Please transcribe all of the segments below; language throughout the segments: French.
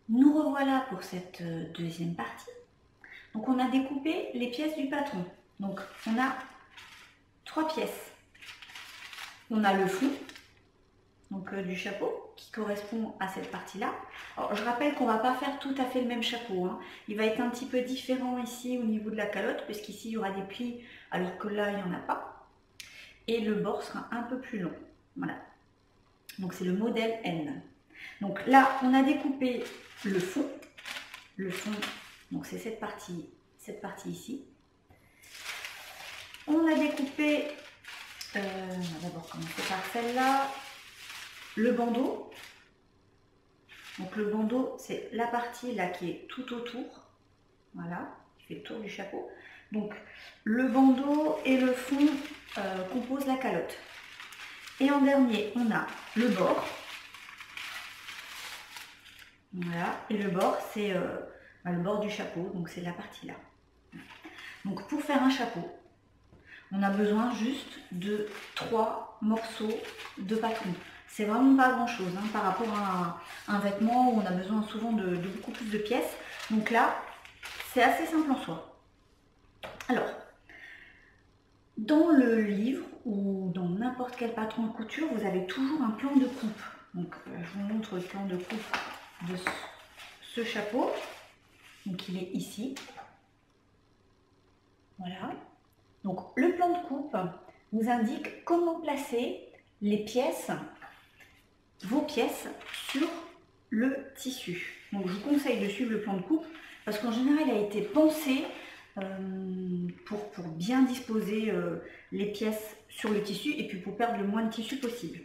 Nous revoilà pour cette deuxième partie. Donc on a découpé les pièces du patron. Donc on a 3 pièces. On a le fond donc, du chapeau qui correspond à cette partie-là. Alors je rappelle qu'on ne va pas faire tout à fait le même chapeau, hein. Il va être un petit peu différent ici au niveau de la calotte, puisqu'ici il y aura des plis alors que là il n'y en a pas. Et le bord sera un peu plus long. Voilà. Donc c'est le modèle N. Donc là on a découpé le fond. Le fond, donc c'est cette partie ici. On a découpé, on va d'abord commencer par celle-là, le bandeau. Donc le bandeau, c'est la partie là qui est tout autour, voilà, qui fait le tour du chapeau. Donc le bandeau et le fond composent la calotte. Et en dernier, on a le bord. Voilà, et le bord, c'est le bord du chapeau, donc c'est la partie là. Donc pour faire un chapeau, on a besoin juste de 3 morceaux de patron. C'est vraiment pas grand chose hein, par rapport à un vêtement où on a besoin souvent de beaucoup plus de pièces. Donc là, c'est assez simple en soi. Alors, dans le livre ou dans n'importe quel patron de couture, vous avez toujours un plan de coupe. Donc je vous montre le plan de coupe de ce chapeau. Donc il est ici. Voilà. Donc le plan de coupe vous indique comment placer les pièces, vos pièces, sur le tissu. Donc je vous conseille de suivre le plan de coupe parce qu'en général il a été pensé pour bien disposer les pièces sur le tissu et puis pour perdre le moins de tissu possible.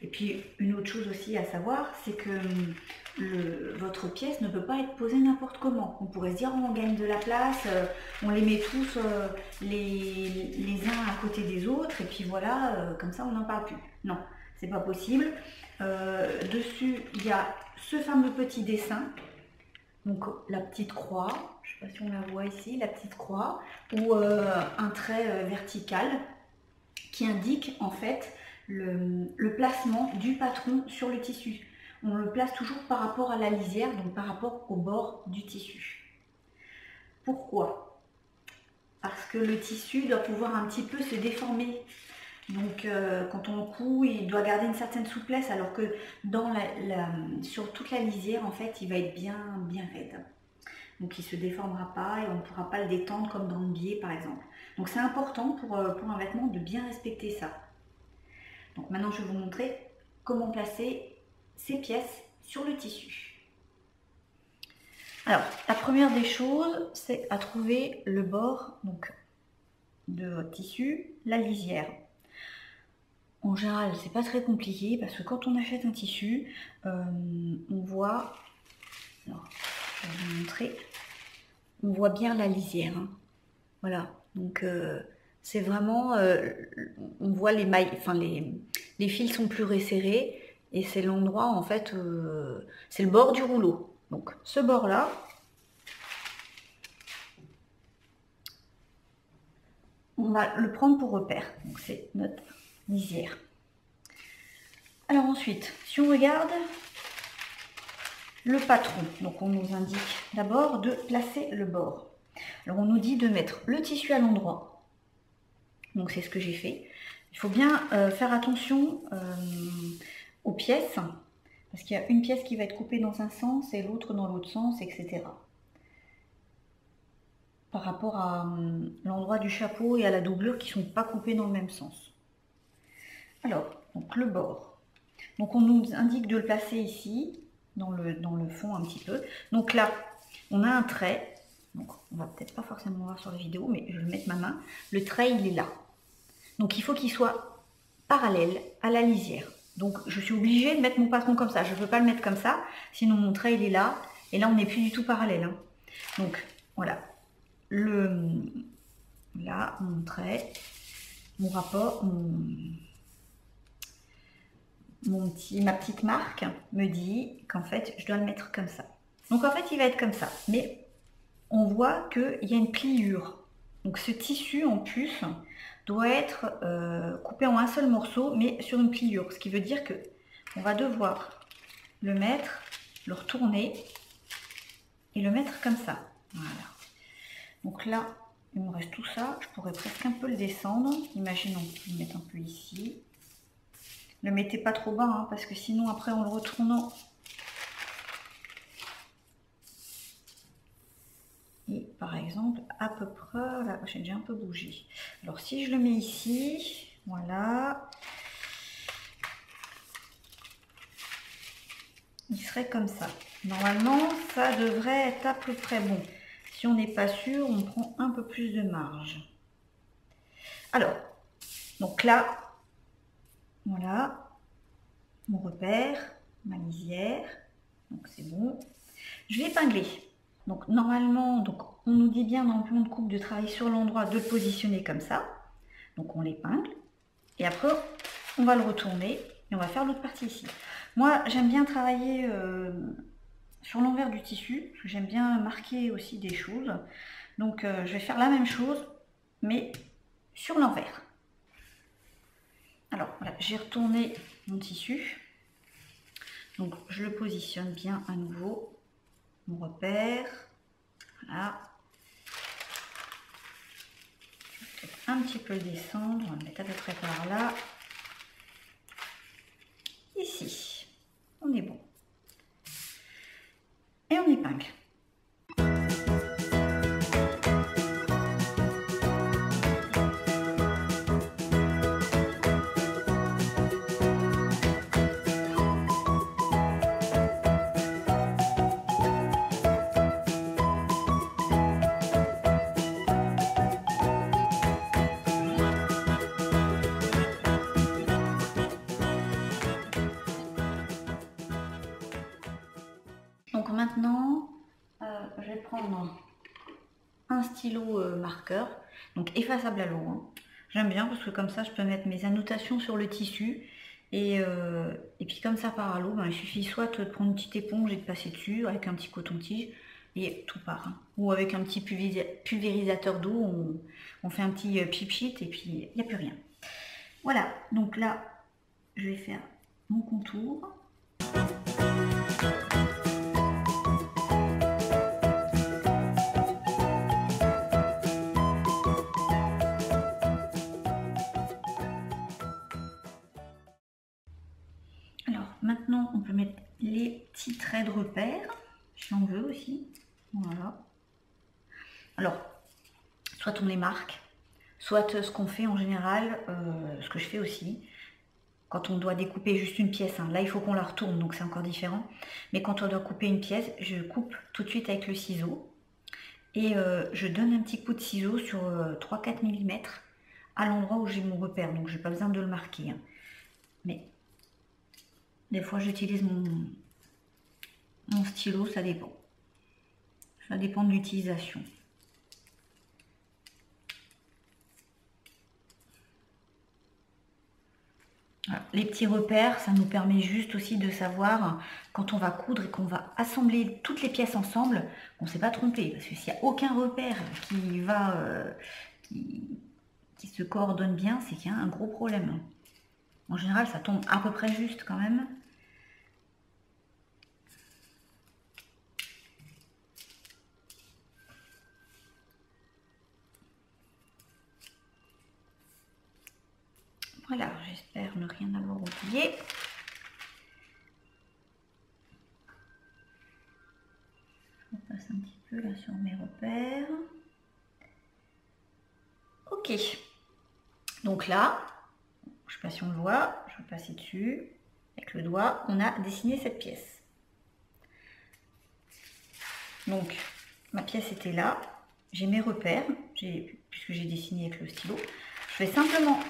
Et puis une autre chose aussi à savoir, c'est que votre pièce ne peut pas être posée n'importe comment. On pourrait se dire on gagne de la place, on les met tous les uns à côté des autres et puis voilà, comme ça on n'en parle plus. Non, c'est pas possible. Dessus il y a ce fameux petit dessin, donc la petite croix, je ne sais pas si on la voit ici, la petite croix, ou un trait vertical qui indique en fait le placement du patron sur le tissu. On le place toujours par rapport à la lisière, donc par rapport au bord du tissu. Pourquoi? Parce que le tissu doit pouvoir un petit peu se déformer. Donc quand on coud, il doit garder une certaine souplesse, alors que sur toute la lisière, en fait, il va être bien raide. Donc il ne se déformera pas et on ne pourra pas le détendre comme dans le biais par exemple. Donc c'est important pour un vêtement de bien respecter ça. Donc maintenant je vais vous montrer comment placer ces pièces sur le tissu. Alors la première des choses, c'est à trouver le bord donc, de votre tissu, la lisière. En général, c'est pas très compliqué parce que quand on achète un tissu, on voit, alors, je vais vous montrer, on voit bien la lisière. Hein. Voilà, donc c'est vraiment, on voit les mailles, enfin les fils sont plus resserrés et c'est l'endroit en fait, c'est le bord du rouleau. Donc ce bord-là, on va le prendre pour repère. Donc c'est notre lisière. Alors ensuite, si on regarde le patron, donc on nous indique d'abord de placer le bord. Alors on nous dit de mettre le tissu à l'endroit. Donc c'est ce que j'ai fait. Il faut bien faire attention aux pièces, parce qu'il y a une pièce qui va être coupée dans un sens et l'autre dans l'autre sens, etc. Par rapport à l'endroit du chapeau et à la doublure qui ne sont pas coupées dans le même sens. Alors, donc le bord. Donc on nous indique de le placer ici, dans le fond un petit peu. Donc là, on a un trait. Donc on va peut-être pas forcément voir sur la vidéo, mais je vais mettre ma main. Le trait, il est là. Donc il faut qu'il soit parallèle à la lisière. Donc je suis obligée de mettre mon patron comme ça. Je ne peux pas le mettre comme ça, sinon mon trait il est là. Et là on n'est plus du tout parallèle. Hein. Donc voilà. Là, mon trait, mon rapport, ma petite marque me dit qu'en fait je dois le mettre comme ça. Donc en fait il va être comme ça. Mais on voit qu'il y a une pliure. Donc ce tissu en plus doit être coupé en un seul morceau mais sur une pliure. Ce qui veut dire que on va devoir le mettre le retourner et le mettre comme ça. Voilà. Donc là, il me reste tout ça. Je pourrais presque un peu le descendre. Imaginons, je le mette un peu ici. Ne le mettez pas trop bas, hein, parce que sinon après en le retournant, et par exemple à peu près, là j'ai déjà un peu bougé. Alors si je le mets ici, voilà, il serait comme ça. Normalement ça devrait être à peu près bon. Si on n'est pas sûr, on prend un peu plus de marge. Alors, donc là, voilà, mon repère, ma lisière, donc c'est bon. Je vais épingler. Donc normalement, donc on nous dit bien dans le plan de coupe de travailler sur l'endroit, de le positionner comme ça. Donc on l'épingle. Et après, on va le retourner et on va faire l'autre partie ici. Moi, j'aime bien travailler sur l'envers du tissu, parce que j'aime bien marquer aussi des choses. Donc je vais faire la même chose, mais sur l'envers. Alors voilà, j'ai retourné mon tissu. Donc je le positionne bien à nouveau. Mon repère, voilà. Je vais peut-être un petit peu le descendre, on va le mettre à peu près par là. Ici, on est bon. Et on épingle. Donc maintenant, je vais prendre un stylo marqueur, donc effaçable à l'eau. Hein. J'aime bien parce que comme ça, je peux mettre mes annotations sur le tissu. Et puis comme ça part à l'eau, ben, il suffit soit de prendre une petite éponge et de passer dessus avec un petit coton-tige et tout part. Hein. Ou avec un petit pulvérisateur d'eau, on fait un petit pipchit et puis il n'y a plus rien. Voilà, donc là, je vais faire mon contour. Alors maintenant on peut mettre les petits traits de repère, si on veut aussi. Voilà. Alors, soit on les marque, soit ce qu'on fait en général, ce que je fais aussi, quand on doit découper juste une pièce, hein, là il faut qu'on la retourne, donc c'est encore différent. Mais quand on doit couper une pièce, je coupe tout de suite avec le ciseau. Et je donne un petit coup de ciseau sur 3-4 mm à l'endroit où j'ai mon repère, donc j'ai pas besoin de le marquer. Hein. Mais des fois j'utilise mon stylo, ça dépend. Ça dépend de l'utilisation. Voilà. Les petits repères, ça nous permet juste aussi de savoir quand on va coudre et qu'on va assembler toutes les pièces ensemble, qu'on ne s'est pas trompé. Parce que s'il n'y a aucun repère qui se coordonne bien, c'est qu'il y a un gros problème. En général, ça tombe à peu près juste quand même. Voilà, j'espère ne rien avoir oublié. Je repasse un petit peu là sur mes repères. Ok. Donc là, je ne sais pas si on le voit, je vais passer dessus. Avec le doigt, on a dessiné cette pièce. Donc, ma pièce était là. J'ai mes repères, puisque j'ai dessiné avec le stylo. Je vais simplement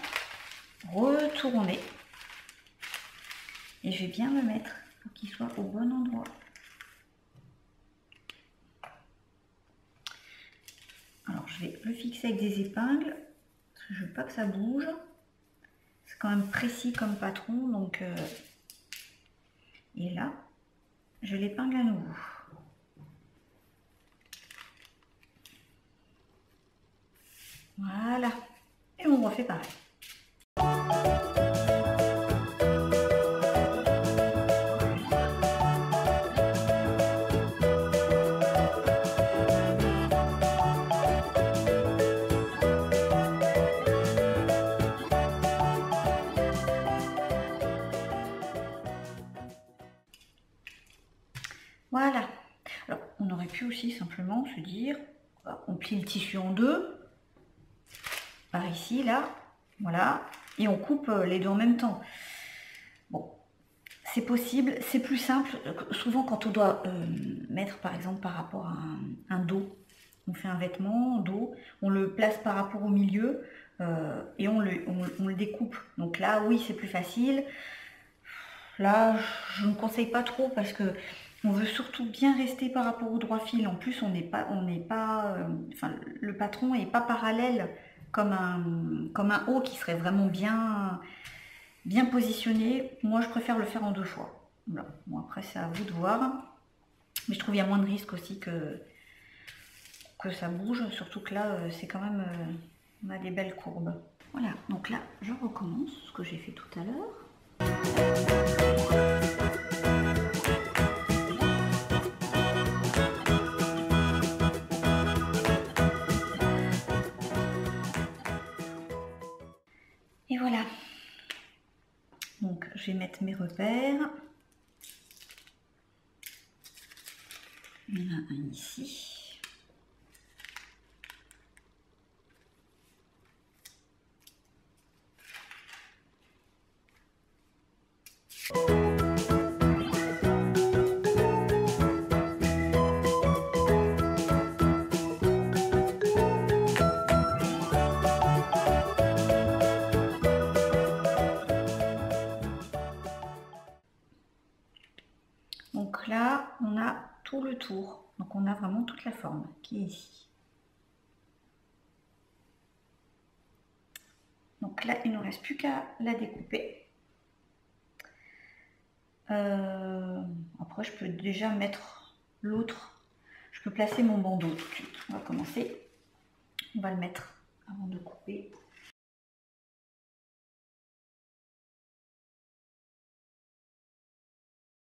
retourner et je vais bien le mettre pour qu'il soit au bon endroit. Alors je vais le fixer avec des épingles parce que je veux pas que ça bouge. C'est quand même précis comme patron, donc et là je l'épingle à nouveau. Voilà, et on refait pareil. Voilà. Alors, on aurait pu aussi simplement se dire, on plie le tissu en deux, par ici, là, voilà, et on coupe les deux en même temps. Bon, c'est possible, c'est plus simple. Souvent, quand on doit mettre, par exemple, par rapport à un dos, on fait un vêtement en dos, on le place par rapport au milieu et on le découpe. Donc là, oui, c'est plus facile. Là, je ne conseille pas trop parce que on veut surtout bien rester par rapport au droit fil. En plus, enfin, le patron n'est pas parallèle comme un haut qui serait vraiment bien positionné. Moi, je préfère le faire en deux fois. Voilà. Bon, après, c'est à vous de voir. Mais je trouve qu'il y a moins de risques aussi que ça bouge. Surtout que là, c'est quand même, on a des belles courbes. Voilà, donc là, je recommence ce que j'ai fait tout à l'heure. Et voilà. Donc, je vais mettre mes repères. Il y en a un ici. Donc là, on a tout le tour. Donc on a vraiment toute la forme qui est ici. Donc là, il ne nous reste plus qu'à la découper. Après, je peux déjà mettre l'autre. Je peux placer mon bandeau tout de suite. On va commencer. On va le mettre avant de couper.